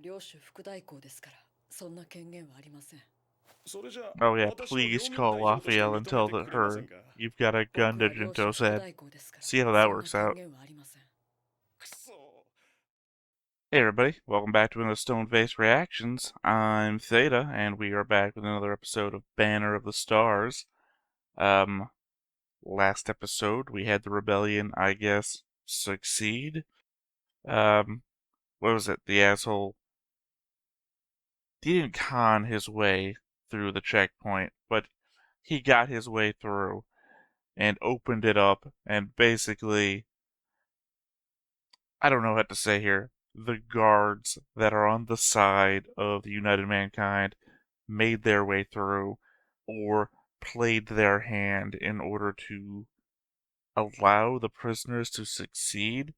Oh yeah, please call Lafiel and tell her you've got a gun to Jinto's head. See how that works out. Hey everybody, welcome back to another Stone Face Reactions. I'm Theta, and we are back with another episode of Banner of the Stars. Last episode we had the rebellion, I guess, succeed. What was it? The asshole didn't con his way through the checkpoint, but he got his way through and opened it up, and basically, I don't know what to say here. The guards that are on the side of the United Mankind made their way through or played their hand in order to allow the prisoners to succeed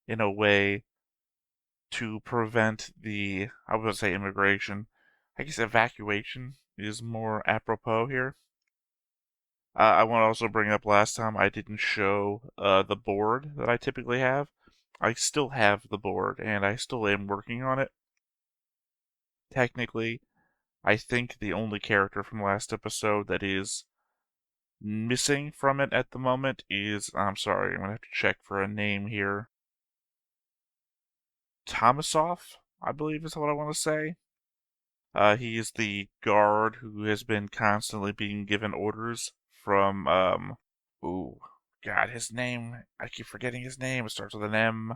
in a way to prevent the, I would say immigration. I guess evacuation is more apropos here. I want to also bring up last time I didn't show the board that I typically have. I still have the board, and I still am working on it. Technically, I think the only character from last episode that is missing from it at the moment is, I'm sorry, I'm going to have to check for a name here. Tomasov, I believe is what I want to say. He is the guard who has been constantly being given orders from, ooh, God, his name, I keep forgetting his name, it starts with an M.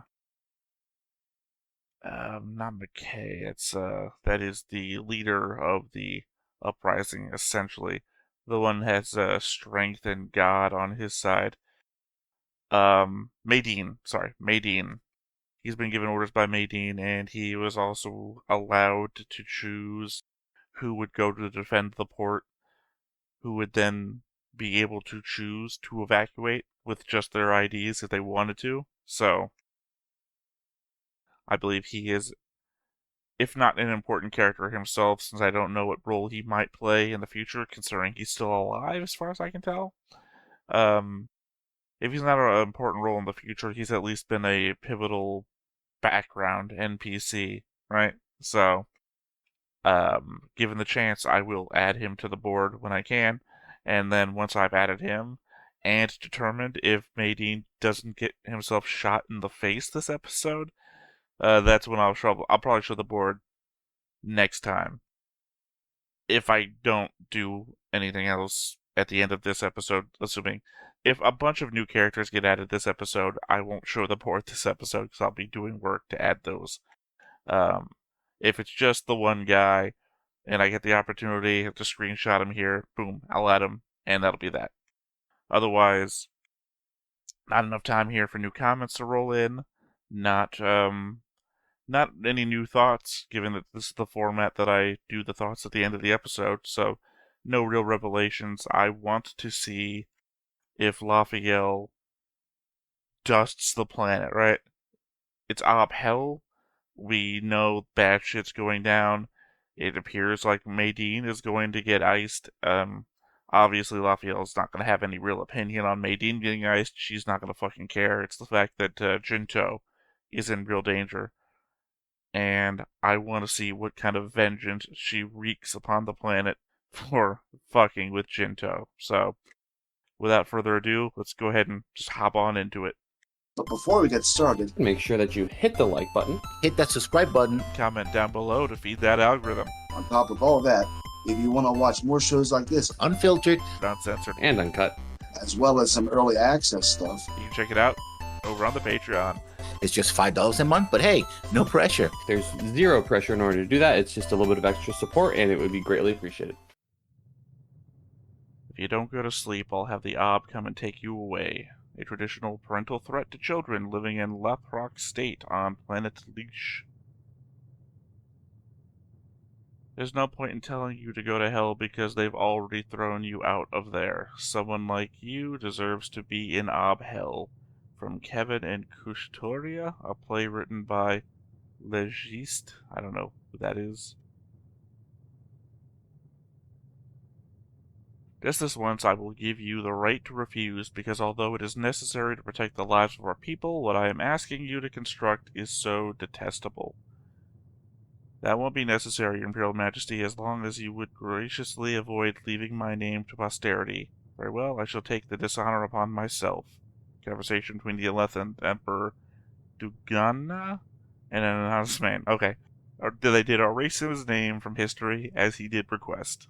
Not McKay, that is the leader of the uprising, essentially. The one has, strength and God on his side. Maydeen. He's been given orders by Maydeen, and he was also allowed to choose who would go to defend the port, who would then be able to choose to evacuate with just their IDs if they wanted to. So, I believe he is, if not an important character himself, since I don't know what role he might play in the future, considering he's still alive as far as I can tell. If he's not an important role in the future, he's at least been a pivotal background NPC, right? So, given the chance, I will add him to the board when I can, and then once I've added him and determined if Maydeen doesn't get himself shot in the face this episode, that's when I'll probably show the board next time. If I don't do anything else at the end of this episode, assuming if a bunch of new characters get added this episode, I won't show the board this episode because I'll be doing work to add those. If it's just the one guy and I get the opportunity to screenshot him here, boom, I'll add him, and that'll be that. Otherwise, not enough time here for new comments to roll in. Not any new thoughts, given that this is the format that I do the thoughts at the end of the episode, so no real revelations. I want to see if Lafiel dusts the planet, right? It's Ob Hell. We know bad shit's going down. It appears like Maydeen is going to get iced. Obviously Lafiel's not going to have any real opinion on Maydeen getting iced. She's not going to fucking care. It's the fact that Jinto is in real danger. And I want to see what kind of vengeance she wreaks upon the planet for fucking with Jinto. So, without further ado, let's go ahead and just hop on into it. But before we get started, make sure that you hit the like button, hit that subscribe button, comment down below to feed that algorithm. On top of all that, if you want to watch more shows like this, unfiltered, uncensored, and uncut, as well as some early access stuff, you can check it out over on the Patreon. It's just $5 a month, but hey, no pressure. There's zero pressure in order to do that. It's just a little bit of extra support, and it would be greatly appreciated. If you don't go to sleep, I'll have the Ob come and take you away. A traditional parental threat to children living in Laprock State on planet Leash. There's no point in telling you to go to hell because they've already thrown you out of there. Someone like you deserves to be in Ob Hell. From Kevin and Kushtoria, a play written by Legiste. I don't know who that is. Just this once, I will give you the right to refuse, because although it is necessary to protect the lives of our people, what I am asking you to construct is so detestable. That won't be necessary, Your Imperial Majesty, as long as you would graciously avoid leaving my name to posterity. Very well, I shall take the dishonor upon myself. Conversation between the 11th Emperor Dugana and an anonymous man. Okay. They did erase his name from history as he did request.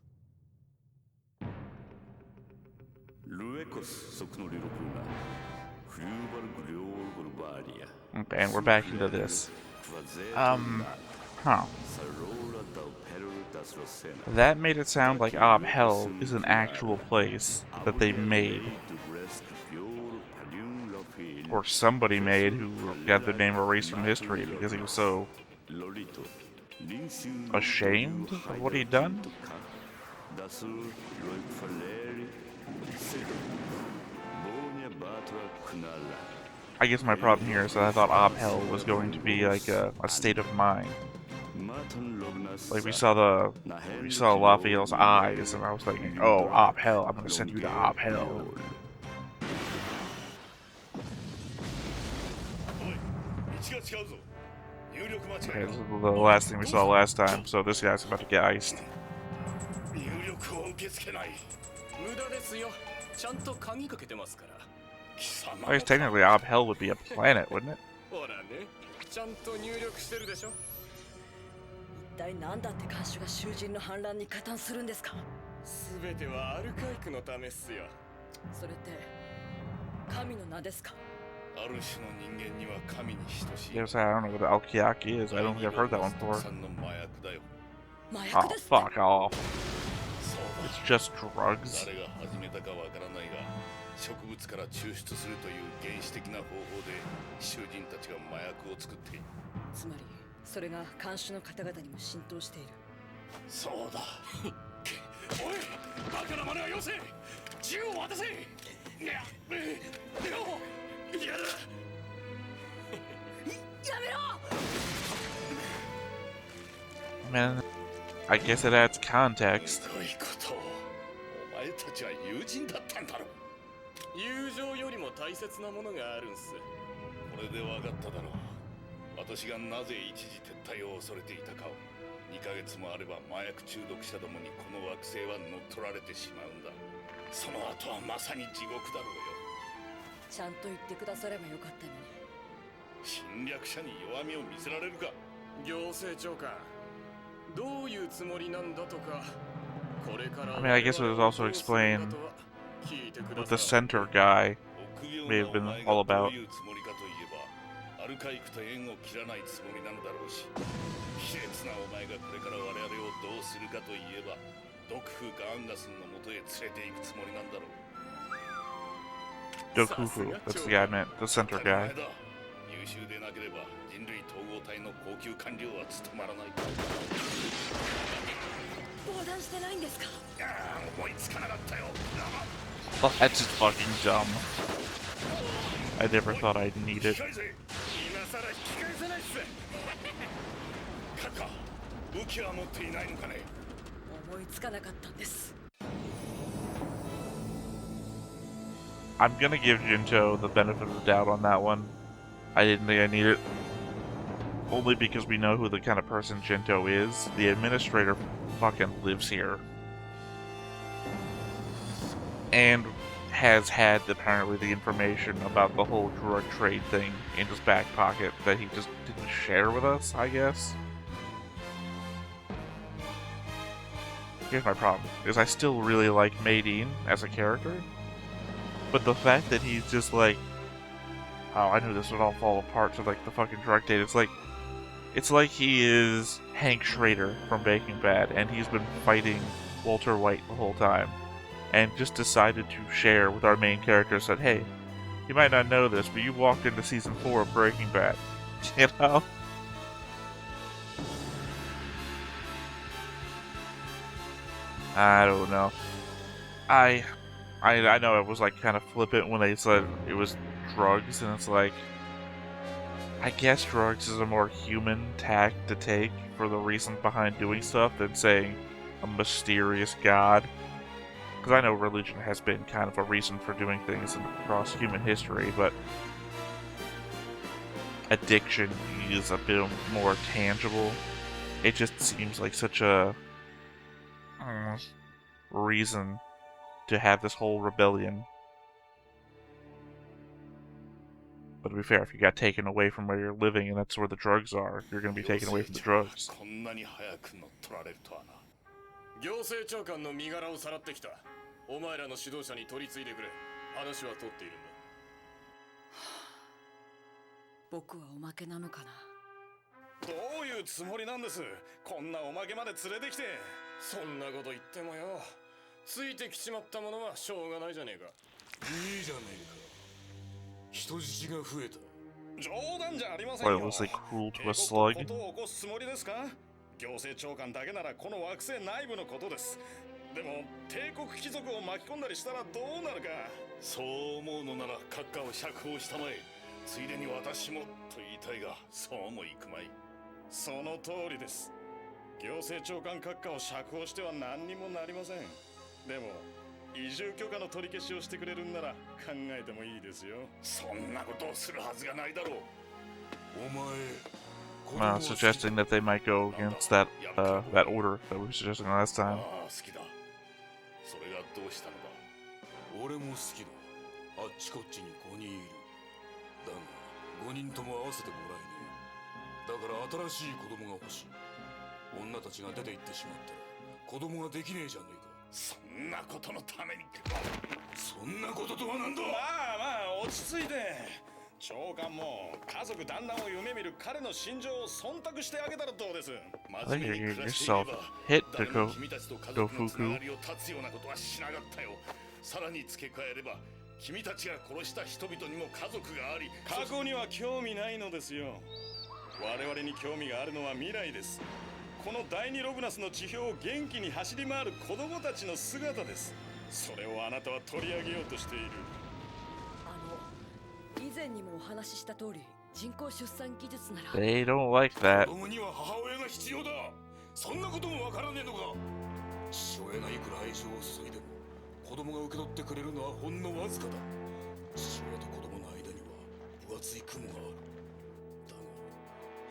Okay, and we're back into this. Huh. That made it sound like Hell is an actual place that they made. Or somebody made who got their name erased from history because he was so ashamed of what he'd done. I guess my problem here is that I thought Hell was going to be like a state of mind. Like we saw Lafiel's eyes, and I was thinking, oh, Hell, I'm gonna send you to Hell. Okay, this is the last thing we saw last time, so this guy's about to get iced. I guess technically Hell would be a planet, wouldn't it? 一体何だって看守が囚人の反乱に加担するんですか。すべてはアルカイクのためっすよ。それって神の名ですか。ある種の人間には神に等しい。Yes, I don't know what the Alkiaki is. I don't think I've heard that one before. Oh, fuck off. It's just drugs. 誰が始めたかわからないが、植物から抽出するという原始的な方法で囚人たちが麻薬を作っている。つまり それが看守の方々にも浸透している。そうだ。おい、バカな真似はよせ。銃を渡せ。いや、やだ。やめろ。Man, I guess it adds context. どういうこと？お前たちは友人だったんだろ。友情よりも大切なものがあるんす。これで分かっただろう。 私がなぜ一時撤退を恐れていたかを2ヶ月もあれば麻薬中毒者どもにこの惑星は乗っ取られてしまうんだ。その後はまさに地獄だろうよ。ちゃんと言ってくださればよかったのに。侵略者に弱みを見せられるか。行政長官、どういうつもりなんだとか。これから I mean, I guess it was also explained what the center guy may have been all about. アルカイクと縁を切らないつもりなのだろうし、卑劣なお前がこれから我々をどうするかといえば、毒婦ガンガスンの元へ連れて行くつもりなんだろう。Dokufu, that's the guy I meant, the center guy. 優秀でなければ人類統合体の高級官僚は務まらない。横断してないんですか？思いつかなかったよ。That's just fucking dumb. I never thought I'd need it. I'm gonna give Jinto the benefit of the doubt on that one. I didn't think I need it. Only because we know who the kind of person Jinto is. The administrator fucking lives here. And has had apparently the information about the whole drug trade thing in his back pocket that he just didn't share with us, I guess. Here's my problem, is I still really like Maydeen as a character, but the fact that he's just like, oh, I knew this would all fall apart to like the fucking drug trade, it's like he is Hank Schrader from Breaking Bad, and he's been fighting Walter White the whole time. And just decided to share with our main character, said, hey, you might not know this, but you walked into Season 4 of Breaking Bad. You know? I don't know. I know it was like kind of flippant when they said it was drugs, and it's like, I guess drugs is a more human tack to take for the reason behind doing stuff than saying a mysterious god. Because I know religion has been kind of a reason for doing things across human history, but addiction is a bit more tangible It just seems like such a reason to have this whole rebellion. But to be fair, if you got taken away from where you're living and that's where the drugs are, you're going to be taken away from the drugs. こんなに早く乗っ取られるとはな。行政長官の身柄をさらってきた。お前らの指導者に取り次いでくれ。話は取っているんだ。僕はおまけなのかな。どういうつもりなんです。こんなおまけまで連れてきて。そんなこと言ってもよ。ついてきちまったものはしょうがないじゃねえか。いいじゃねえか。人質が増えた。冗談じゃありませんよ。What, was they cruel to a slug? ことを起こすつもりですか。行政長官だけならこの惑星内部のことです。でも帝国貴族を巻き込んだりしたらどうなるか。そう思うのなら閣下を釈放したまえ。ついでに私もと言いたいが、そうもいくまい。その通りです。行政長官閣下を釈放しては何にもなりません。でも移住許可の取り消しをしてくれるんなら考えてもいいですよ。そんなことをするはずがないだろう。お前 Suggesting that they might go against that that order that we were suggesting last time. ああ、好きだ。それがどうしたのだ。俺も好きだ。あっちこっちに5人いる。だが5人とも合わせてもらえねえ。だから新しい子供が欲しい。女たちが出て行ってしまったら子供ができねえじゃねえか。そんなことのために。そんなこととは何だ。まあ落ち着いて。長官も家族団らんを夢見る彼の心情を忖度してあげたらどうです。 I think you're getting yourself hit to go Fuku. さらに付け加えれば君たちが殺した人々にも家族があり、過去には興味ないのですよ。我々に興味があるのは未来です。この第二ログナスの地表を元気に走り回る子供たちの姿です。それをあなたは取り上げようとしている。以前にもお話しした通り、人工出産技術なら They don't like that. 子供には母親が必要だ。そんなこともわからねえのか。父親がいくら愛情を注いでも子供が受け取ってくれるのはほんのわずかだ。父親と子供の間には分厚い雲がある。だ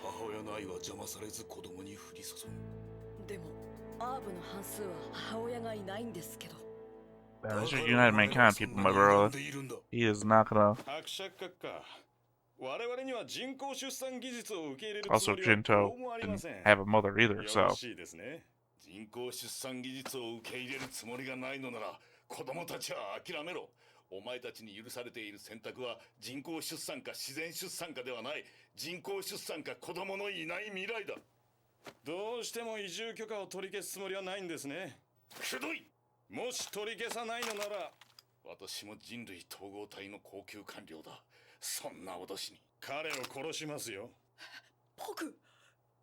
が母親の愛は邪魔されず子供に降り注ぐ。でもアーブの半数は母親がいないんですけど。Those are United Mankind people, my brother. He is not gonna. 伯爵閣下、我々には人工出産技術を受け入れるつ Also, もりは Jinto どうもありま didn't せん。 have a mother either, よ so. ろしいですね。人工出産技術を受け入れるつもりがないのなら子供たちは諦めろ。お前たちに許されている選択は人工出産か自然出産かではない。人工出産か子供のいない未来だ。どうしても移住許可を取り消すつもりはないんですね。くどい。もし取り消さないのなら私も人類統合体の高級官僚だ。そんな脅しに彼を殺しますよ。僕、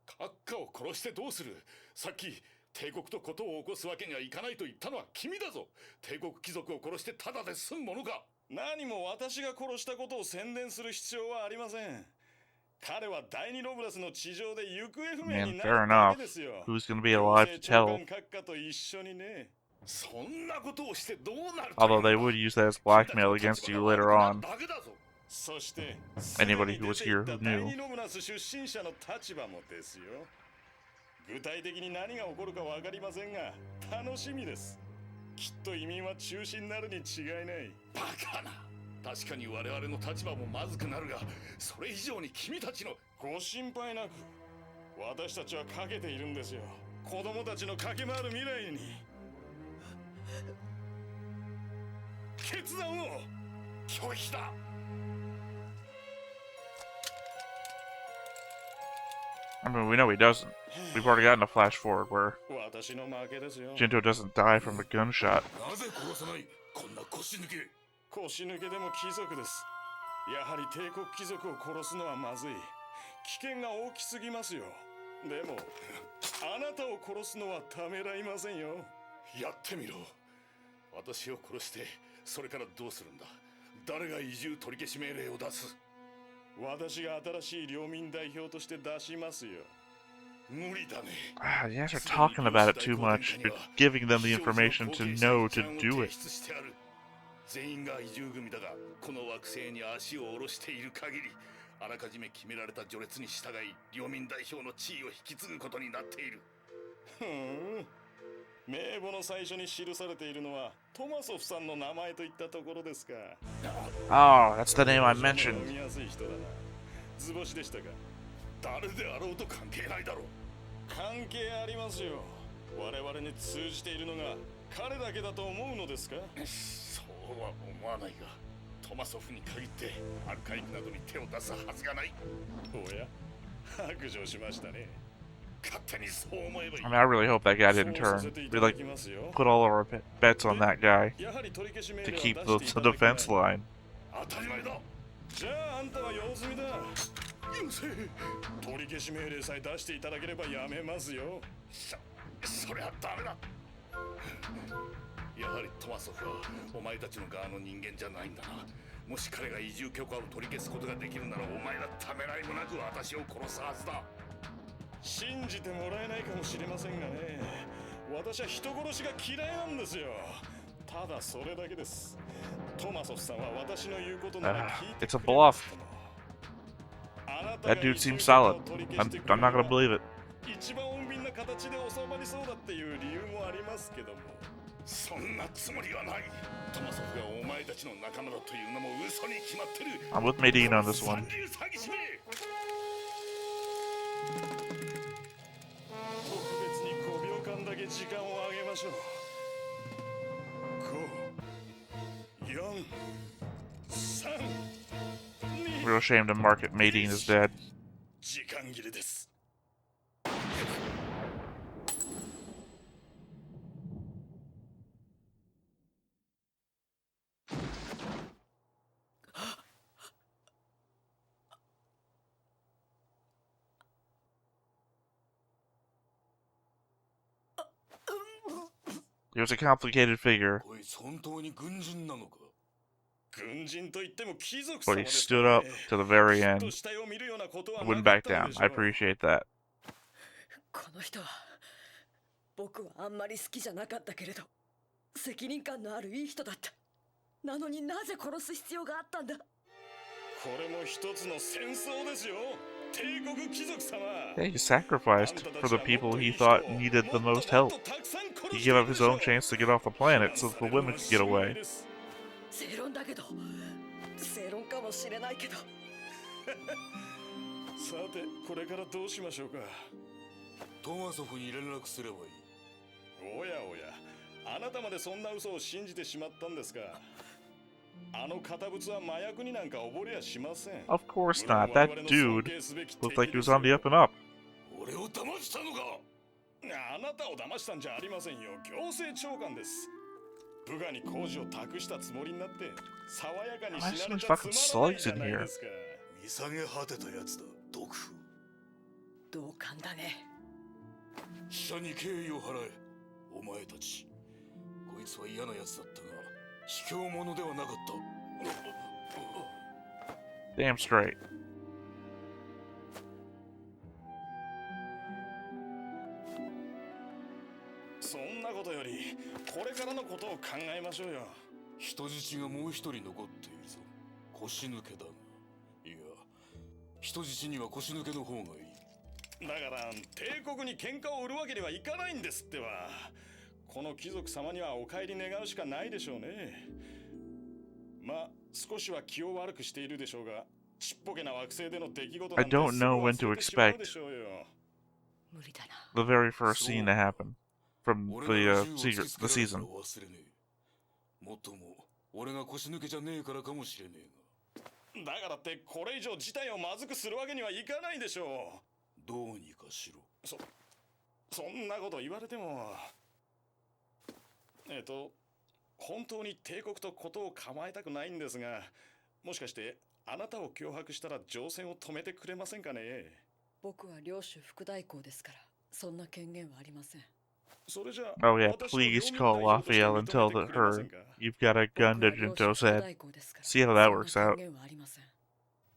閣下を殺してどうする。さっき帝国とことを起こすわけにはいかないと言ったのは君だぞ。帝国貴族を殺してただで済むものか。何も私が殺したことを宣伝する必要はありません。彼は第二ロブラスの地上で行方不明に Man, な fair るだ enough. けですよ。 Who's gonna be alive to tell? 閣下と一緒にね。そんなことをしてどうなる。 Although they would use that as blackmail against you later on. そして Anybody who was here who knew. 第二ロブナス出身者の立場もですよ。具体的に何が起こるかわかりませんが楽しみです。きっと移民は中止になるに違いない。バカな。確かに我々の立場もまずくなるが、それ以上に君たちのご心配なく私たちはかけているんですよ。子供たちの駆け回る未来に決断を拒否だ。I mean, we know he doesn't. We've already gotten a flash forward where 私の負けですよ。 Jinto doesn't die from a gunshot. なぜ殺さない。こんな腰抜け。腰抜けでも貴族です。やはり帝国貴族を殺すのはまずい。危険が大きすぎますよ。でもあなたを殺すのはためらいませんよ。やってみろ。私を殺してそれからどうするんだ。誰が移住取り消し命令を出す。私が新しい領民代表として出しますよ。無理だね。You guys are talking about it too much. You're giving them the information to know to do it. 全員が移住組だが、この惑星に足を下ろしている限りあらかじめ決められた序列に従い領民代表の地位を引き継ぐことになっている。ふん。名簿の最初に記されているのはトマソフさんの名前といったところですか。Oh, that's the name I mentioned. 読みやすい人だな。図星でしたか。誰であろうと関係ないだろう。関係ありますよ。我々に通じているのが彼だけだと思うのですか。そうは思わないが、トマソフに限ってアルカイクなどに手を出すはずがない。おや、白状しましたね。勝手にそう思えばいい。 I mean, I really hope that guy didn't turn. We like put all of our bets on that guy to keep the defense line. 当たり前だ。じゃああんたは用済みだ。取り消し命令さえ出していただければやめますよ。そりゃダメだ。やはりトマソフはお前たちの側の人間じゃないんだな。もし彼が移住許可を取り消すことができるならお前らためらいもなく私を殺すはずだ。信じてもらえないかもしれませんがね、私は人殺しが嫌いなんですよ。ただそれだけです。トマソフさんは私の言うことなら聞いて It's a くれます bluff. とも。 That dude seems solid. I'm not gonna believe it. 一番穏便な形で収まりそうだっていう理由もありますけども、そんなつもりはない。トマソフがお前たちの仲間だというのも嘘に決まってる。 I'm with Medine on this one. 三流詐欺師め。特別に5秒間だけ時間をあげましょう。5、4、3、2。 Real shame to market Medine is dead. 時間切れです。He was a complicated figure, こいつ本当に軍人なのか。軍人と言っても貴族 but 様 he です stood から up ね。 to the very きっ end. と死体を見るようなことは Wouldn't なかっ back たん down. でしょ I う。 appreciate that. この人は僕はあんまり好きじゃなかったけれど責任感のあるいい人だった。なのになぜ殺す必要があったんだ。これも一つの戦争ですよ。帝国貴族様。 Yeah, he sacrificed for the people he thought needed the most help. He gave up his own chance to get off the planet so that the women could get away. 正論だけど正論かもしれないけど。さてこれからどうしましょうか。トマソフに連絡すればいい。おやおや、あなたまでそんな嘘を信じてしまったんですか。あの堅物は麻薬になんか溺れやしません。 Of course not. That dude looked like he was on the up and up. 俺を騙したのか。あなたを騙したんじゃありませんよ。行政長官です。部下に工事を託したつもりになって爽やかに死なれちゃつまらないじゃないですか。見下げ果てたやつだ、毒婦。同感だね。死者に敬意を払え。お前たち、こいつは嫌なやつだったが卑怯者ではなかった。 Damn straight. そんなことよりこれからのことを考えましょうよ。人質がもう一人残っているぞ。腰抜けだが。いや、人質には腰抜けの方がいい。だから帝国に喧嘩を売るわけにはいかないんですってば。この貴族様にはお帰り願うしかないでしょうね。まあ少しは気を悪くしているでしょうが、ちっぽけな惑星での出来事なんて I don't know when to すぐ忘れてしまう expect でしょうよ。無理だな。 the very first scene to happen from 俺 the が銃を突きつけ the られたら season. 忘れねえ。もっとも俺が腰抜けじゃねえからかもしれねえが。だからってこれ以上事態をまずくするわけにはいかないでしょう。どうにかしろ。そんなこと言われても。本当に帝国とことを構えたくないんですが、もしかしてあなたを脅迫したら乗船を止めてくれませんかね。僕は領主副代行ですからそんな権限はありません。それじゃ Oh yeah, 私の please 領民 call 代表として Lafiel and 認 tell めて the, くれませ her んか。 you've got a gun 僕は to 領主 Jinto's 副 head. 代行ですから See how that そんな works out. 権限はありません。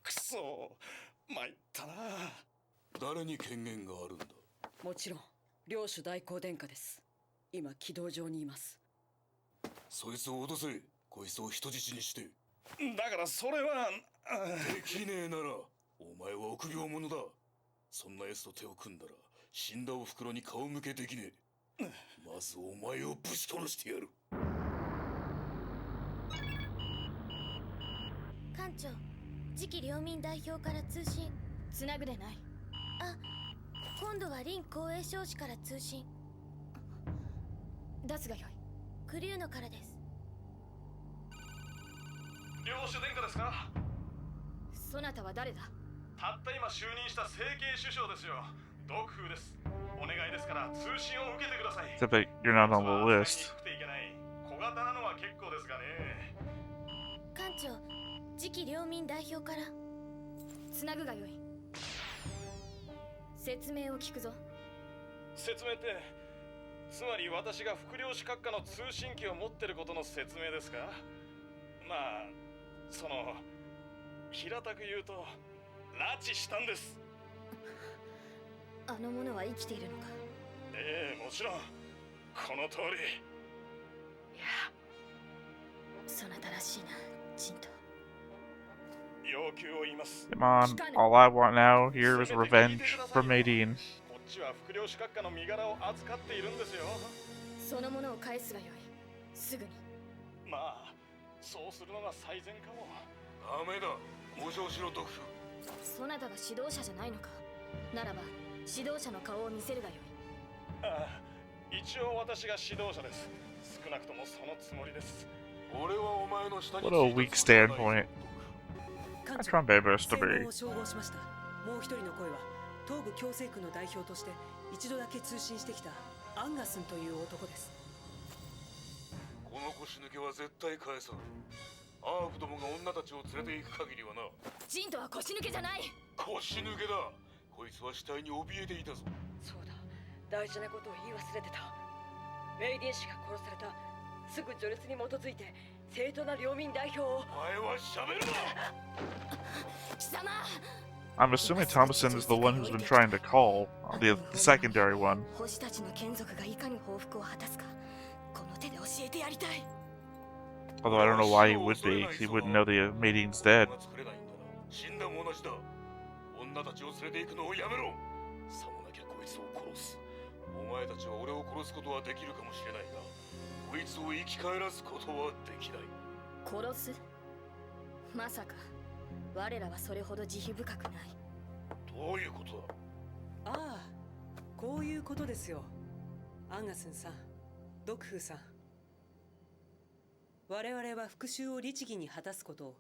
くそ、参ったな。誰に権限があるんだ。もちろん領主代行殿下です。今軌道上にいます。そいつを脅せ。こいつを人質にして。だからそれはできねえならお前は臆病者だ。そんな奴と手を組んだら死んだお袋に顔向けできねえ。まずお前をぶち殺してやる。艦長、次期領民代表から通信。つなぐでない。あ、今度は林公営少子から通信。出すがよい。クリューノからです。領主殿下ですか？そなたは誰だ？たった今就任した政経首相ですよ。毒風です。お願いですから通信を受けてください。 Except that you're not on the list. 小型なのは結構ですがね。艦長、次期領民代表から。つなぐがよい。説明を聞くぞ。説明って、つまり私が副領主閣下の通信機を持ってることの説明ですか？まあ、平たく言うと、拉致したんです。あの者は生きているのか？ええ、もちろん。この通り。いや、そなたらしいな、ジント。要求を言います。Come on, all I want now here is revenge from Nadine. こっちは副領主閣下の身柄を預かっているんですよ。そのものを返すがよい。すぐに。まあ、そうするのが最善かも。ダメだ。往生しろ、毒婦。そなたが指導者じゃないのか？ならば指導者の顔を見せるがよい。ああ、一応私が指導者です。少なくともそのつもりです。俺はお前の下に What a weak standpoint. I try my best to be. 称号しました。もう一人の声は東部共生区の代表として一度だけ通信してきたアンガスンという男です。この腰抜けは絶対返さん。アーフどもが女たちを連れて行く限りはな。ジントは腰抜けじゃない。腰抜けだ。こいつは死体に怯えていたぞ。そうだ、大事なことを言い忘れてた。メイディン氏が殺されたすぐ序列に基づいて正当な領民代表を。お前は喋るな。貴様。I'm assuming Thomason is the one who's been trying to call, the secondary one. 星たちの眷属がいかに報復を果たすか、この手で教えてやりたい。 Although I don't know why he would be, 'cause he wouldn't know the Maiding's dead. 死んだも同じだ。女たちを連れて行くのをやめろ。さもなきゃこいつを殺す。お前たちは俺を殺すことはできるかもしれないが、こいつを生き返らすことはできない。殺す？まさか我らはそれほど慈悲深くない。どういうことだ？ああ、こういうことですよ。アンガスンさん、ドクフーさん。我々は復讐を律儀に果たすことを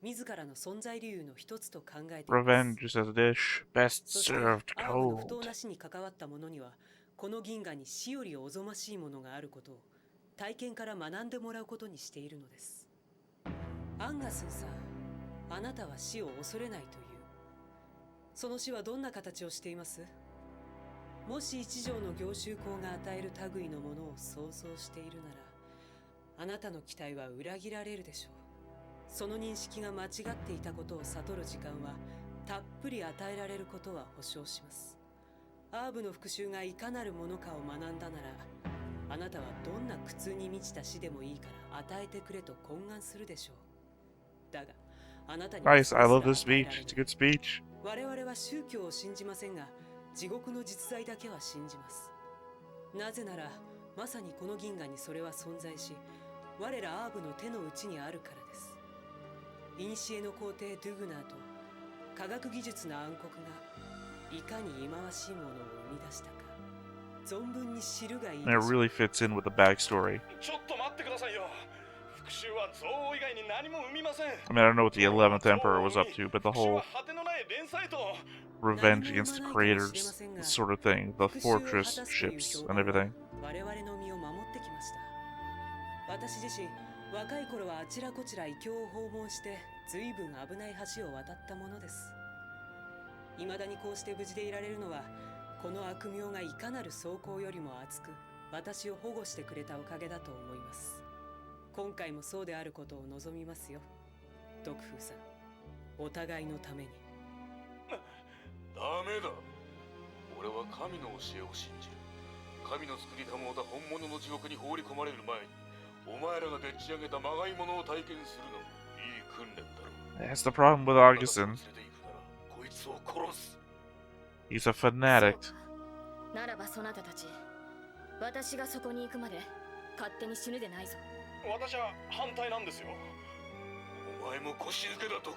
自らの存在理由の一つと考えています。 Revenge is a dish best そして served アームの不 cold. 当な死に関わった者にはこの銀河に死よりおぞましいものがあることを体験から学んでもらうことにしているのです。アンガスンさん、あなたは死を恐れないという。その死はどんな形をしています？もし一条の行衆校が与える類のものを想像しているなら、あなたの期待は裏切られるでしょう。その認識が間違っていたことを悟る時間はたっぷり与えられることは保証します。アーブの復讐がいかなるものかを学んだなら、あなたはどんな苦痛に満ちた死でもいいから与えてくれと懇願するでしょう。だがあなたには Nice, I love this speech. It's a good speech. 我々は宗教を信じませんが、地獄の実在だけは信じます。なぜならまさにこの銀河にそれは存在し、我らアーブの手の内にあるからです。古の皇帝ドゥグナーと科学技術の暗黒がいかに忌まわしいものを生み出したか、存分に知るがいいで And し it ょう。 really fits in with the backstory. ちょっと待ってくださいよ。復讐は憎悪以外に何も生みません。 I mean, I don't know what the 11th Emperor was up to, but the 復讐 whole は果てのない連載と。 revenge against the creators sort of thing, the fortress ships and everything. 我々の身を守ってきました。私自身若い頃はあちらこちら異教を訪問して随分危ない橋を渡ったものです。未だにこうして無事でいられるのは、この悪名がいかなる装甲よりも厚く私を保護してくれたおかげだと思います。今回もそうであることを望みますよ、ドクフーさん。お互いのために。ダメだ。俺は神の教えを信じる。神の作りたもうた本物の地獄に放り込まれる前に、お前らがでっち上げたまがいものを体験するのもいい訓練だろう。 That's the problem with Augustin. 連れて行くならスを殺す。 He's a fanatic. ならばそなたたち、私がそこに行くまで勝手に死ぬでないぞ。私は反対なんですよ。お前も腰抜けだと。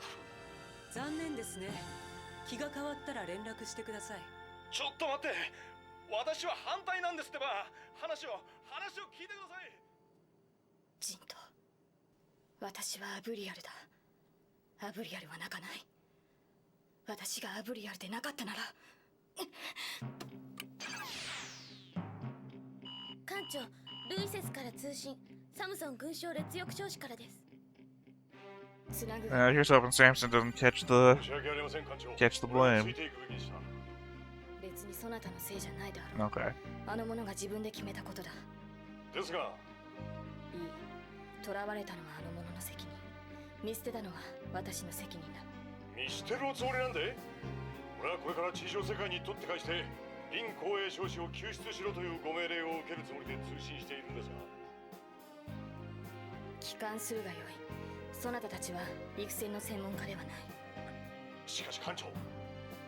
残念ですね。気が変わったら連絡してください。ちょっと待って、私は反対なんですってば。話を聞いてください。ジント、私はアブリアルだ。アブリアルは泣かない。私がアブリアルでなかったなら。艦長、ルイセスから通信。サムソン軍将列翼少子からです。つなぐ。Here's hoping Samson doesn't catch the 申し訳ありません、艦長。 catch the 俺は blame. ついていくべきでした。別にそなたのせいじゃないだろう。 Okay. あの者が自分で決めたことだ。ですが、いい。囚われたのはあの者の責任。見捨てたのは私の責任だ。見捨てるおつもりなんで。俺はこれから地上世界に取って返して、林公営少子を救出しろというご命令を受けるつもりで通信しているんですが。帰還するがよい。そなたたちは陸戦の専門家ではない。しかし艦長、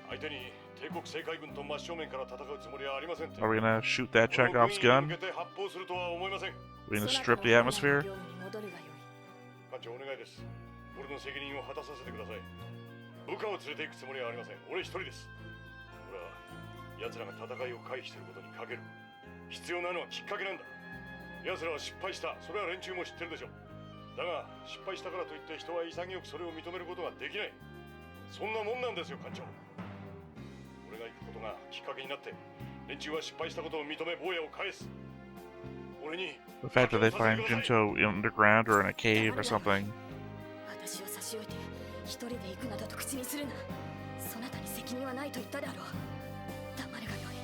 相手に帝国政界軍と真正面から戦うつもりはありませんって。 Are we gonna shoot that Chekhov's この軍に gun? 向けて発砲するとは思いません。 We're gonna strip the atmosphere? 艦長お願いです。俺の責任を果たさせてください。部下を連れて行くつもりはありません。俺一人です。俺は奴らが戦いを回避することにかける。必要なのはきっかけなんだ。奴らは失敗した。それは連中も知ってるでしょ。だが失敗したからといって人は潔くそれを認めることができない。そんなもんなんですよ、艦長。俺が行くことがきっかけになって連中は失敗したことを認め坊やを返す。俺に The fact that they find Jinto underground or in a cave or something. 私を差し置いて一人で行くなどと口にするな。そなたに責任はないと言ったであろう。黙るがよい。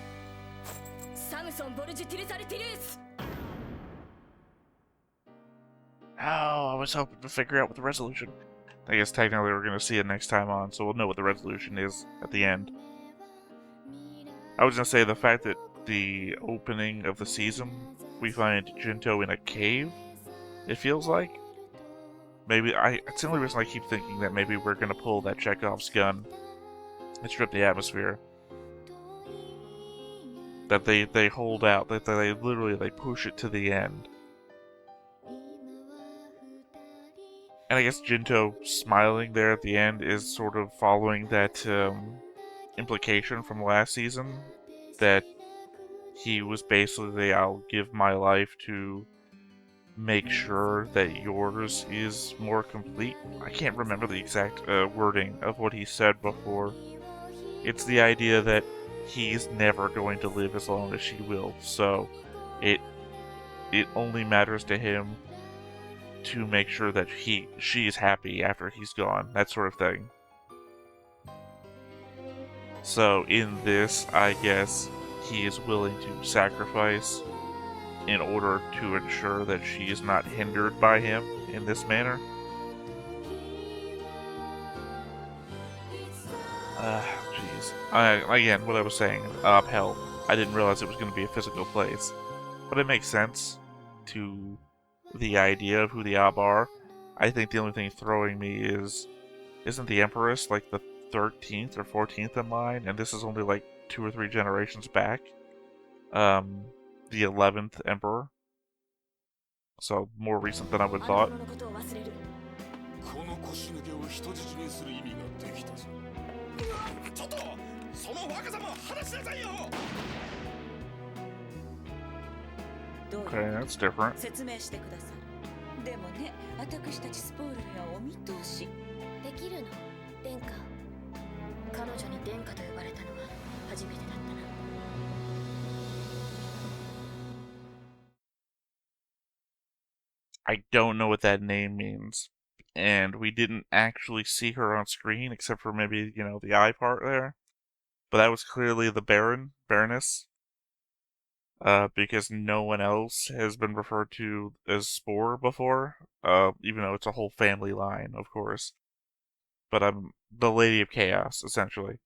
サムソン・ボルジュ・ティルサル・ティルース。 Oh, I was hoping to figure out what the resolution. I guess technically we're gonna see it next time on, so we'll know what the resolution is at the end. I was gonna say the fact that the opening of the season we find Jinto in a cave, it feels like. Maybe it's the only reason I keep thinking that maybe we're gonna pull that Chekhov's gun and strip the atmosphere. That they hold out, that they literally they push it to the end. And I guess Jinto smiling there at the end is sort of following that implication from last season that he was basically, I'll give my life to make sure that yours is more complete. I can't remember the exact wording of what he said before. It's the idea that he's never going to live as long as she will, so it only matters to him to make sure that she is happy after he's gone, that sort of thing. So in this, I guess he is willing to sacrifice in order to ensure that she is not hindered by him in this manner. Jeez. Again, what I was saying, hell, I didn't realize it was going to be a physical place. But it makes sense to the idea of who the Ab are. I think the only thing throwing me isn't the Empress like the 13th or 14th in line, and this is only like 2 or 3 generations back. The 11th Emperor. So more recent than I would have thought. この腰抜けを人質にする意味ができたぞ。ちょっとその若さも話しなさいよ。 Okay, that's different. 説明してください。でもね、私たちスポールにはお見通し。できるの、殿下。彼女に殿下と呼ばれたのは初めてだったな。 I don't know what that name means. And we didn't actually see her on screen, except for maybe, the eye part there. But that was clearly the Baroness. Because no one else has been referred to as Spore before. Even though it's a whole family line, of course. But I'm the Lady of Chaos, essentially.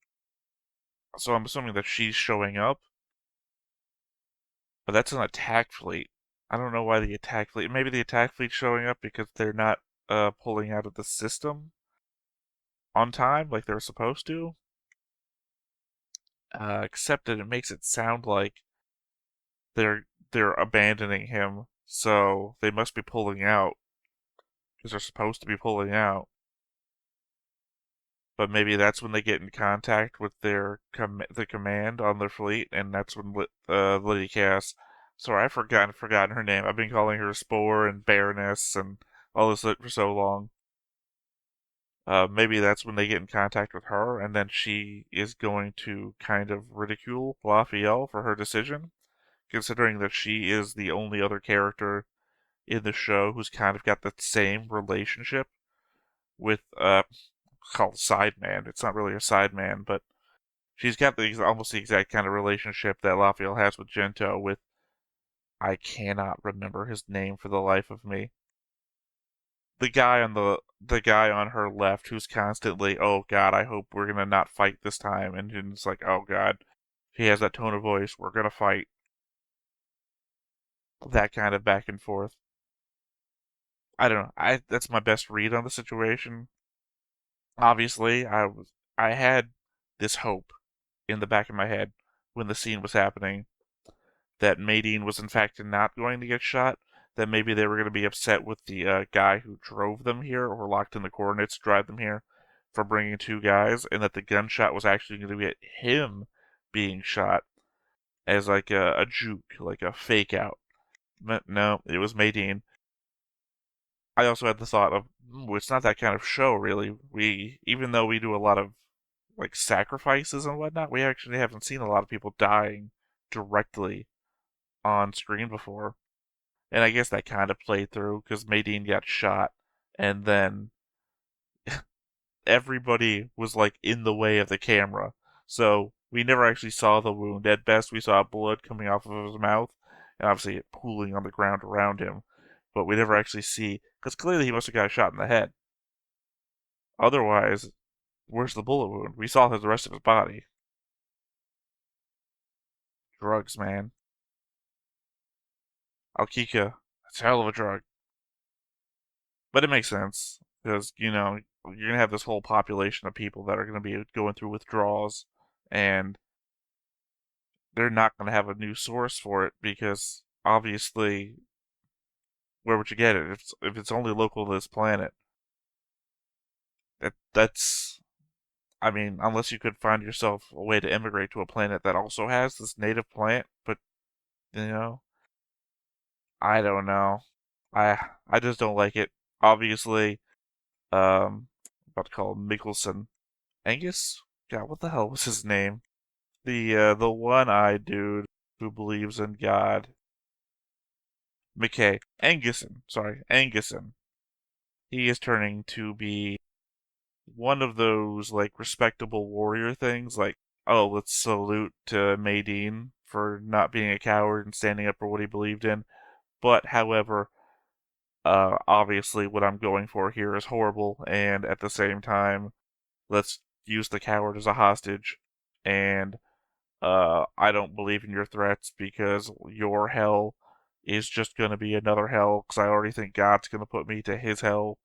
So I'm assuming that she's showing up. But that's an attack fleet. I don't know why the attack fleet... Maybe the attack fleet's showing up because they're not pulling out of the system on time like they're supposed to. accepted, it makes it sound like they're abandoning him, so they must be pulling out because they're supposed to be pulling out. But maybe that's when they get in contact with the command on their fleet, and that's when Lady Cass. Sorry, I've forgotten her name. I've been calling her Spore and Baroness and all this for so long. Maybe that's when they get in contact with her, and then she is going to kind of ridicule Lafiel for her decision, considering that she is the only other character in the show who's kind of got the same relationship with called Sideman. It's not really a Sideman, but she's got almost the exact kind of relationship that Lafiel has with Gento. With I cannot remember his name for the life of me. The guy on her left who's constantly, oh God, I hope we're gonna not fight this time, and it's like, oh God, he has that tone of voice, we're gonna fight. That kind of back and forth. I don't know. That's my best read on the situation. Obviously, I had this hope in the back of my head when the scene was happening that Maydeen was in fact not going to get shot, that maybe they were going to be upset with the guy who drove them here or locked in the coordinates to drive them here for bringing two guys, and that the gunshot was actually going to be at him being shot as like a juke, like a fake out. But no, it was Maydeen. I also had the thought of, it's not that kind of show, really. Even though we do a lot of like sacrifices and whatnot, we actually haven't seen a lot of people dying directly on screen before. And I guess that kind of played through because Maydeen got shot, and then everybody was like in the way of the camera. So we never actually saw the wound. At best, we saw blood coming off of his mouth, and obviously it pooling on the ground around him. But we never actually see, because clearly he must have got shot in the head. Otherwise, where's the bullet wound? We saw the rest of his body. Drugs, man. Alkika, that's a hell of a drug. But it makes sense, because, you're going to have this whole population of people that are going to be going through withdrawals, and they're not going to have a new source for it, because obviously, where would you get it? If it's only local to this planet, that's, I mean, unless you could find yourself a way to immigrate to a planet that also has this native plant, but, you know, I don't know. I just don't like it. Obviously, about to call him Mickelson. Angus? God, what the hell was his name? The one-eyed dude who believes in God. McKay. Anguson. Sorry, Anguson. He is turning to be one of those, like, respectable warrior things, like, oh, let's salute to Maydeen for not being a coward and standing up for what he believed in. But, however, obviously what I'm going for here is horrible, and at the same time, let's use the coward as a hostage, and I don't believe in your threats because your hell is just going to be another hell because I already think God's going to put me to his hell.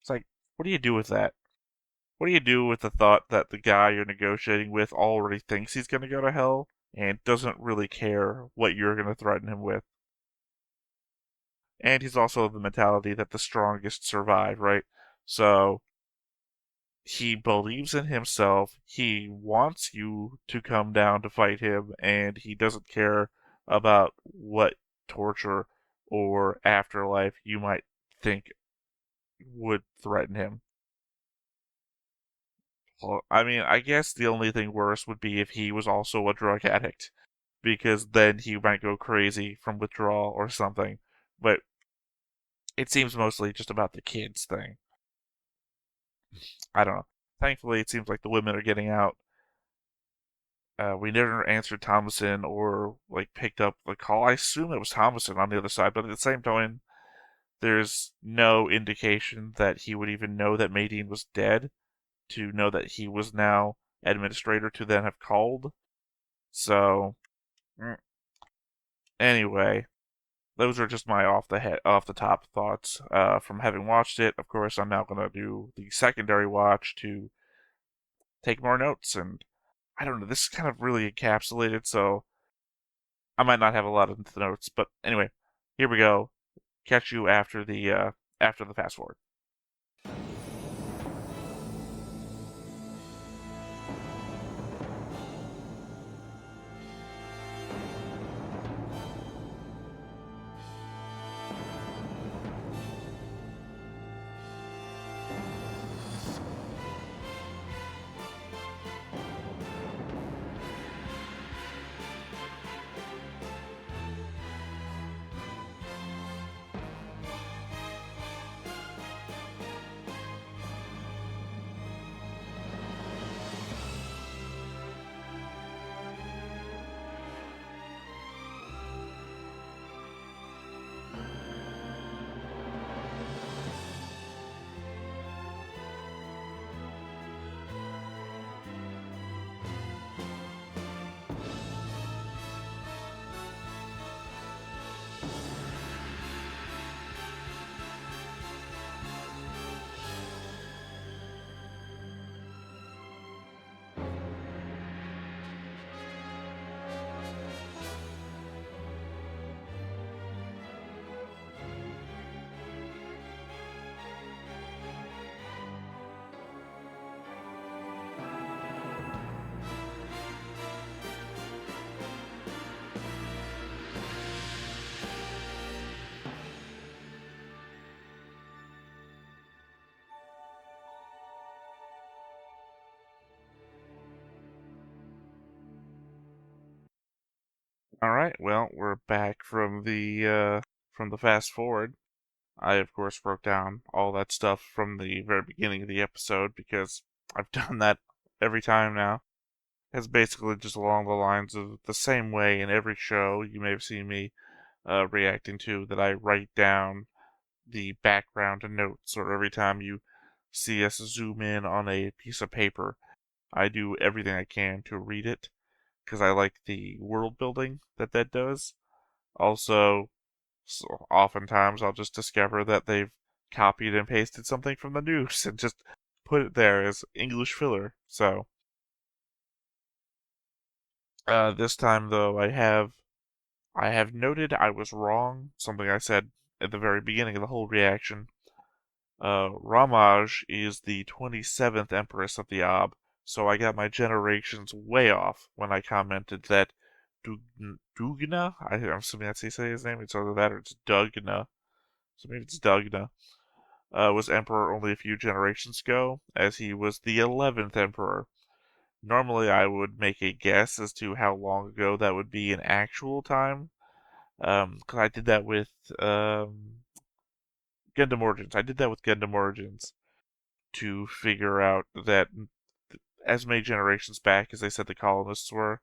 It's like, what do you do with that? What do you do with the thought that the guy you're negotiating with already thinks he's going to go to hell and doesn't really care what you're going to threaten him with? And he's also the mentality that the strongest survive, right? So he believes in himself, he wants you to come down to fight him, and he doesn't care about what torture or afterlife you might think would threaten him. Well, I mean, I guess the only thing worse would be if he was also a drug addict, because then he might go crazy from withdrawal or something. But it seems mostly just about the kids thing. I don't know. Thankfully, it seems like the women are getting out. We never answered Thomason or like picked up the call. I assume it was Thomason on the other side, but at the same time, there's no indication that he would even know that Maydeen was dead to know that he was now administrator to then have called. So, anyway, those are just my off the top thoughts from having watched it. Of course, I'm now going to do the secondary watch to take more notes and I don't know. This is kind of really encapsulated, so I might not have a lot of notes. But anyway, here we go. Catch you after the fast forward. All right. Well, we're back from the fast forward. I of course broke down all that stuff from the very beginning of the episode because I've done that every time now. It's basically just along the lines of the same way in every show you may have seen me reacting to that I write down the background and notes, or every time you see us zoom in on a piece of paper, I do everything I can to read it because I like the world building that does. Also, so oftentimes I'll just discover that they've copied and pasted something from the news and just put it there as English filler. So, this time though, I have noted I was wrong. Something I said at the very beginning of the whole reaction. Ramaj is the 27th Empress of the Ob, so I got my generations way off when I commented that Dugna, I'm assuming that's how you say his name, it's either that or it's Dugna, so maybe it's Dugna, was emperor only a few generations ago, as he was the 11th emperor. Normally I would make a guess as to how long ago that would be in actual time, because I did that with Gundam Origins. I did that with Gundam Origins to figure out that as many generations back as they said the colonists were,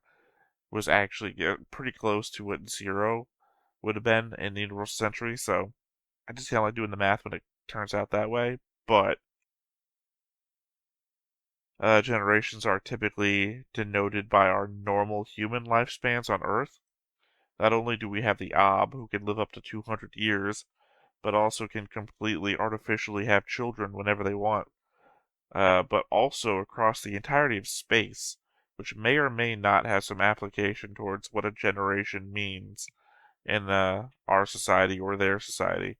was actually pretty close to what Zero would have been in the Universal Century, so I just kind of like doing the math when it turns out that way, but generations are typically denoted by our normal human lifespans on Earth. Not only do we have the Ob, who can live up to 200 years, but also can completely artificially have children whenever they want. But also across the entirety of space, which may or may not have some application towards what a generation means in our society or their society.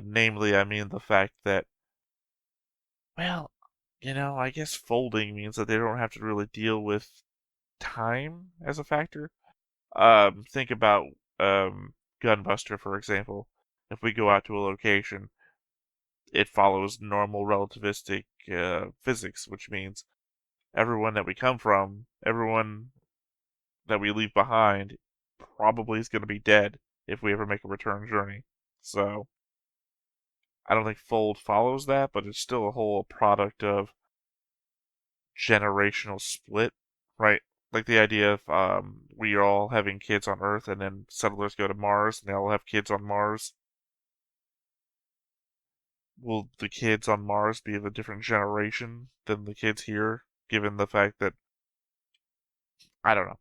Namely, I mean the fact that, well, I guess folding means that they don't have to really deal with time as a factor. Think about Gunbuster, for example. If we go out to a location, it follows normal relativistic physics, which means everyone that we come from, everyone that we leave behind, probably is going to be dead if we ever make a return journey. So, I don't think Fold follows that, but it's still a whole product of generational split, right? Like the idea of we are all having kids on Earth and then settlers go to Mars and they all have kids on Mars. Will the kids on Mars be of a different generation than the kids here, given the fact that I don't know.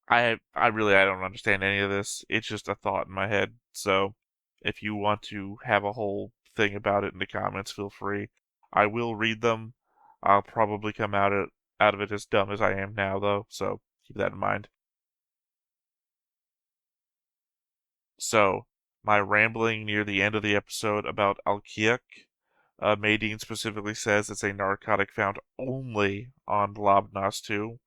I don't understand any of this. It's just a thought in my head. So if you want to have a whole thing about it in the comments, feel free. I will read them. I'll probably come out of it as dumb as I am now, though, so keep that in mind. So, my rambling near the end of the episode about Alkiak, Maydeen specifically says it's a narcotic found only on Lobnos 2,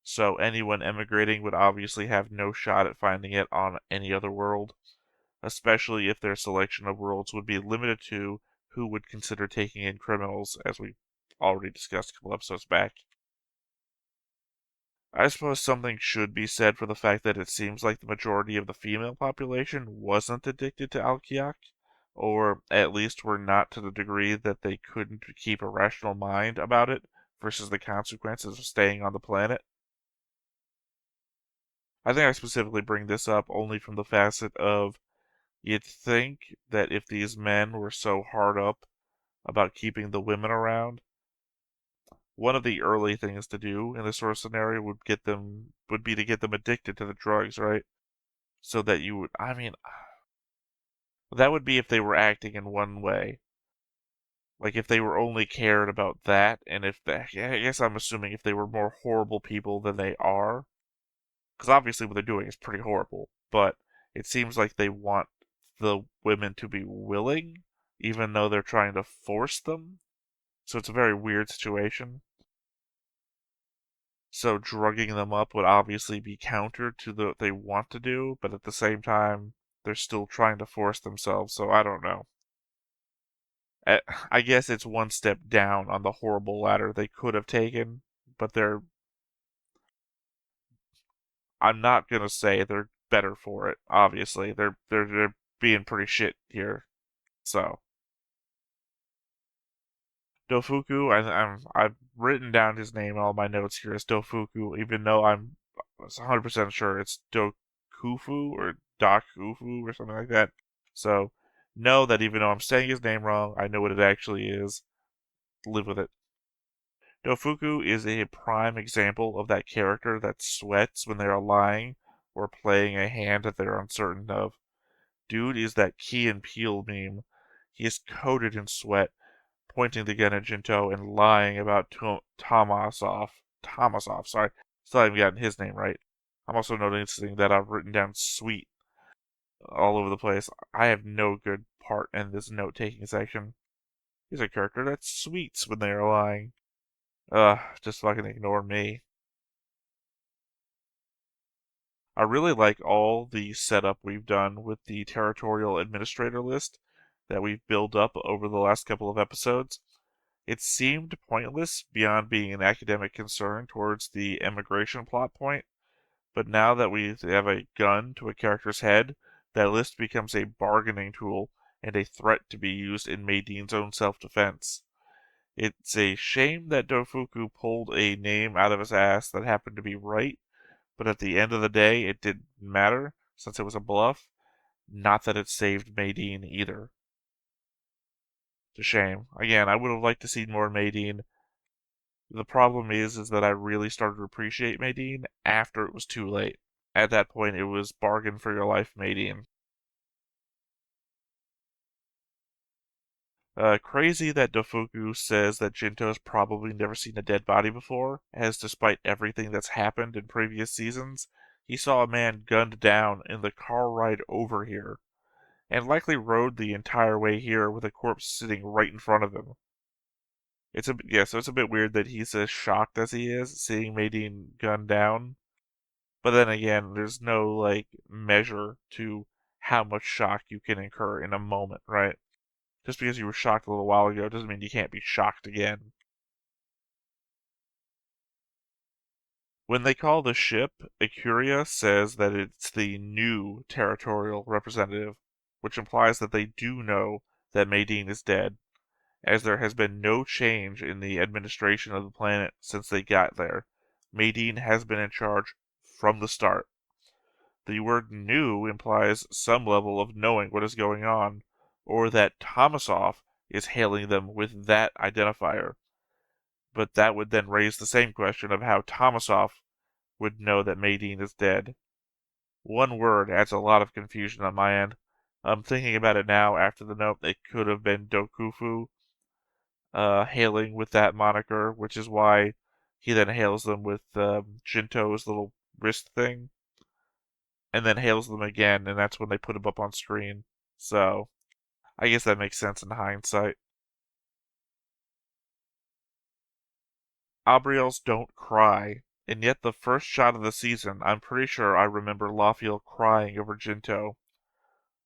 so anyone emigrating would obviously have no shot at finding it on any other world, especially if their selection of worlds would be limited to who would consider taking in criminals, as we already discussed a couple episodes back. I suppose something should be said for the fact that it seems like the majority of the female population wasn't addicted to Alkiak, or at least were not to the degree that they couldn't keep a rational mind about it versus the consequences of staying on the planet. I think I specifically bring this up only from the facet of you'd think that if these men were so hard up about keeping the women around, one of the early things to do in this sort of scenario would be to get them addicted to the drugs, right? So that you would, I mean, that would be if they were acting in one way. Like if they were only cared about that, and if I guess I'm assuming if they were more horrible people than they are, because obviously what they're doing is pretty horrible, but it seems like they want the women to be willing, even though they're trying to force them. So it's a very weird situation. So drugging them up would obviously be counter to what they want to do, but at the same time, they're still trying to force themselves, so I don't know. I guess it's one step down on the horrible ladder they could have taken, but I'm not gonna say they're better for it, obviously. They're being pretty shit here. So Dofuku, I've written down his name in all my notes here as Dofuku, even though I'm 100% sure it's Dokufu or Dakufu or something like that. So know that even though I'm saying his name wrong, I know what it actually is. Live with it. Dofuku is a prime example of that character that sweats when they are lying or playing a hand that they're uncertain of. Dude is that Key and Peele meme. He is coated in sweat, pointing the gun at Jinto and lying about Tomasov. Tomasov, sorry. Still haven't gotten his name right. I'm also noticing that I've written down sweet all over the place. I have no good part in this note-taking section. He's a character that sweets when they are lying. Just fucking ignore me. I really like all the setup we've done with the territorial administrator list that we've built up over the last couple of episodes. It seemed pointless beyond being an academic concern towards the immigration plot point, but now that we have a gun to a character's head, that list becomes a bargaining tool and a threat to be used in Maydeen's own self-defense. It's a shame that Dofuku pulled a name out of his ass that happened to be right, but at the end of the day, it didn't matter, since it was a bluff. Not that it saved Maydeen either. It's a shame. Again, I would have liked to see more Maydeen. The problem is that I really started to appreciate Maydeen after it was too late. At that point, it was bargain for your life, Maydeen. Crazy that Dofuku says that Jinto's probably never seen a dead body before, as despite everything that's happened in previous seasons, he saw a man gunned down in the car ride over here, and likely rode the entire way here with a corpse sitting right in front of him. So it's a bit weird that he's as shocked as he is seeing Maydeen gunned down, but then again, there's no like measure to how much shock you can incur in a moment, right? Just because you were shocked a little while ago doesn't mean you can't be shocked again. When they call the ship, Ikuria says that it's the new territorial representative, which implies that they do know that Maydeen is dead, as there has been no change in the administration of the planet since they got there. Maydeen has been in charge from the start. The word new implies some level of knowing what is going on, or that Tomasov is hailing them with that identifier. But that would then raise the same question of how Tomasov would know that Maydeen is dead. One word adds a lot of confusion on my end. I'm thinking about it now after the note. It could have been Dokufu hailing with that moniker, which is why he then hails them with Jinto's little wrist thing, and then hails them again, and that's when they put him up on screen. So I guess that makes sense in hindsight. Abriels don't cry, and yet the first shot of the season, I'm pretty sure I remember Lafiel crying over Jinto,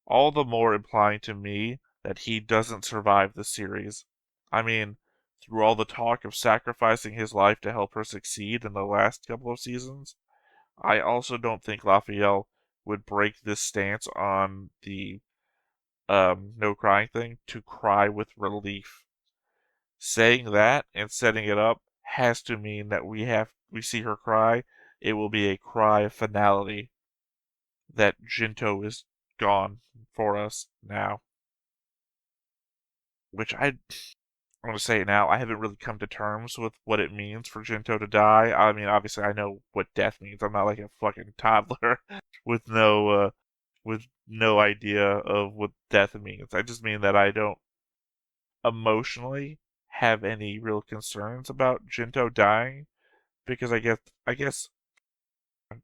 all the more implying to me that he doesn't survive the series. I mean, through all the talk of sacrificing his life to help her succeed in the last couple of seasons, I also don't think Lafiel would break this stance on the no crying thing to cry with relief. Saying that and setting it up has to mean that we see her cry. It will be a cry of finality that Jinto is gone for us now. Which I'm going to say it now. I haven't really come to terms with what it means for Jinto to die. I mean, obviously, I know what death means. I'm not like a fucking toddler with no idea of what death means. I just mean that I don't emotionally have any real concerns about Jinto dying because I guess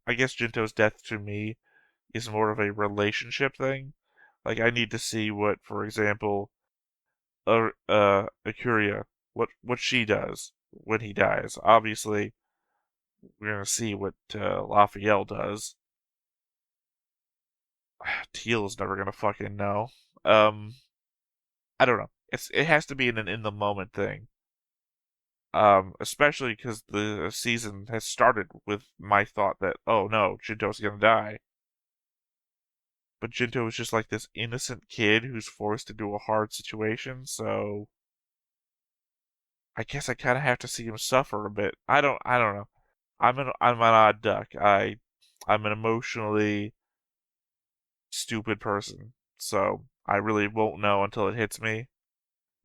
Jinto's death to me is more of a relationship thing. Like I need to see what, for example, Akuria, what she does when he dies. Obviously, we're gonna see what Lafiel does. Teal's never gonna fucking know. Um, I don't know. It has to be an in the moment thing. Especially because the season has started with my thought that, oh no, Jinto's gonna die. But Jinto is just like this innocent kid who's forced into a hard situation, so I guess I kind of have to see him suffer a bit. I don't know. I'm an odd duck. I'm an emotionally stupid person, so I really won't know until it hits me.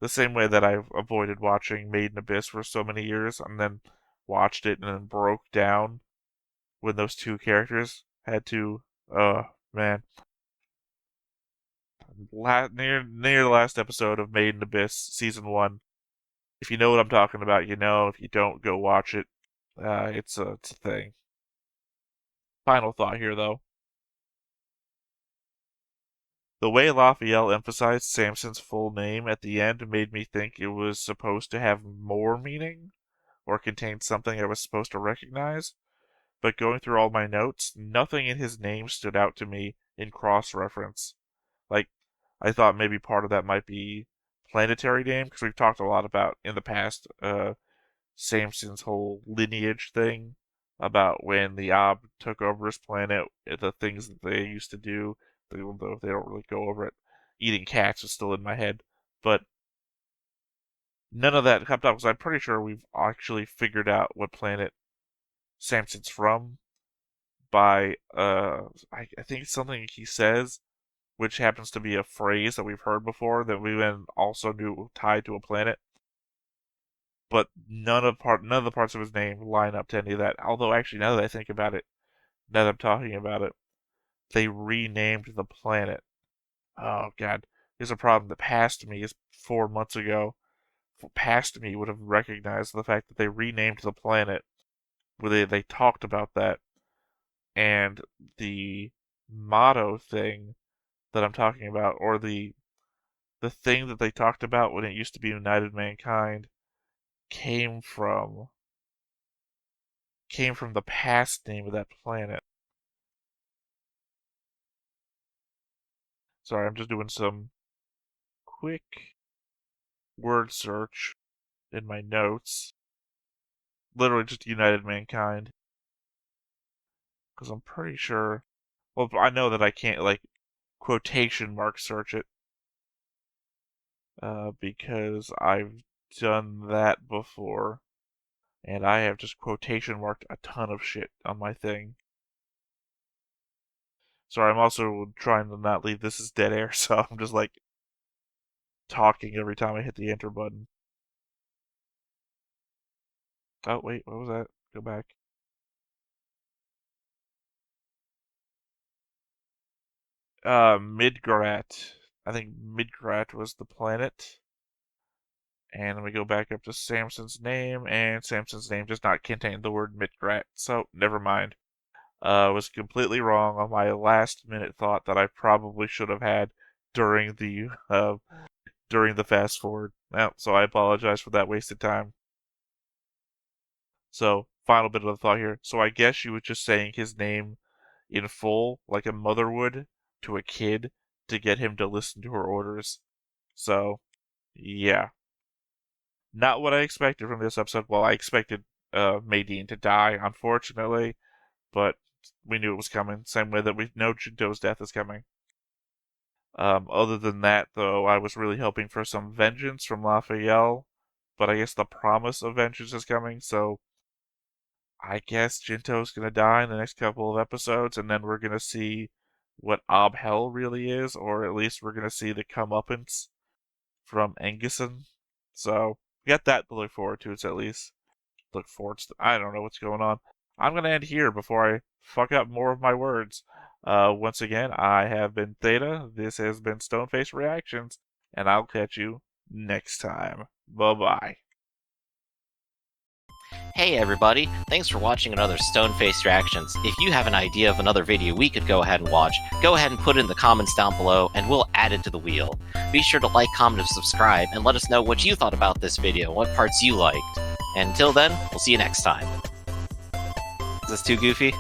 The same way that I've avoided watching Made in Abyss for so many years, and then watched it and then broke down when those two characters had to. Man, near the last episode of Made in Abyss season 1. If you know what I'm talking about, you know. If you don't, go watch it. It's a thing. Final thought here, though. The way Lafiel emphasized Samson's full name at the end made me think it was supposed to have more meaning or contain something I was supposed to recognize. But going through all my notes, nothing in his name stood out to me in cross reference. Like, I thought maybe part of that might be planetary name, because we've talked a lot about in the past Samson's whole lineage thing about when the Ob took over his planet, the things that they used to do, though they don't really go over it. Eating cats is still in my head, but none of that kept up because I'm pretty sure we've actually figured out what planet Samson's from by I think something he says, which happens to be a phrase that we've heard before that we then also knew tied to a planet. But none of the parts of his name line up to any of that. Although actually now that I think about it, now that I'm talking about it, they renamed the planet. Oh god. Here's a problem. The past me is 4 months ago. Past me would have recognized the fact that they renamed the planet where they talked about that, and the motto thing that I'm talking about, or the thing that they talked about when it used to be United Mankind, came from the past name of that planet. Sorry, I'm just doing some quick word search in my notes. Literally just United Mankind. Because I'm pretty sure. Well, I know that I can't, like, quotation mark search it. Because I've done that before. And I have just quotation marked a ton of shit on my thing. Sorry, I'm also trying to not leave this as dead air, so I'm just, like, talking every time I hit the enter button. Oh, wait, what was that? Go back. Midgrat. I think Midgrat was the planet. And then we go back up to Samson's name, and Samson's name does not contain the word Mitgrat, so never mind. Was completely wrong on my last minute thought that I probably should have had during the fast forward. Well, so I apologize for that wasted time. So, final bit of the thought here. So I guess she was just saying his name in full, like a mother would, to a kid to get him to listen to her orders. So, yeah. Not what I expected from this episode. Well, I expected Maydeen to die, unfortunately, but we knew it was coming. Same way that we know Jinto's death is coming. Other than that, though, I was really hoping for some vengeance from Lafiel, but I guess the promise of vengeance is coming, so I guess Jinto's gonna die in the next couple of episodes, and then we're gonna see what Hell really is, or at least we're gonna see the comeuppance from Engison. So, we got that to look forward to, at least. Look forward to. I don't know what's going on. I'm gonna end here before I fuck up more of my words. Once again, I have been Theta. This has been Stoneface Reactions, and I'll catch you next time. Bye-bye. Hey everybody, thanks for watching another Stoneface Reactions. If you have an idea of another video we could go ahead and watch, go ahead and put it in the comments down below and we'll add it to the wheel. Be sure to like, comment, and subscribe, and let us know what you thought about this video, what parts you liked. And until then, we'll see you next time. Is this too goofy?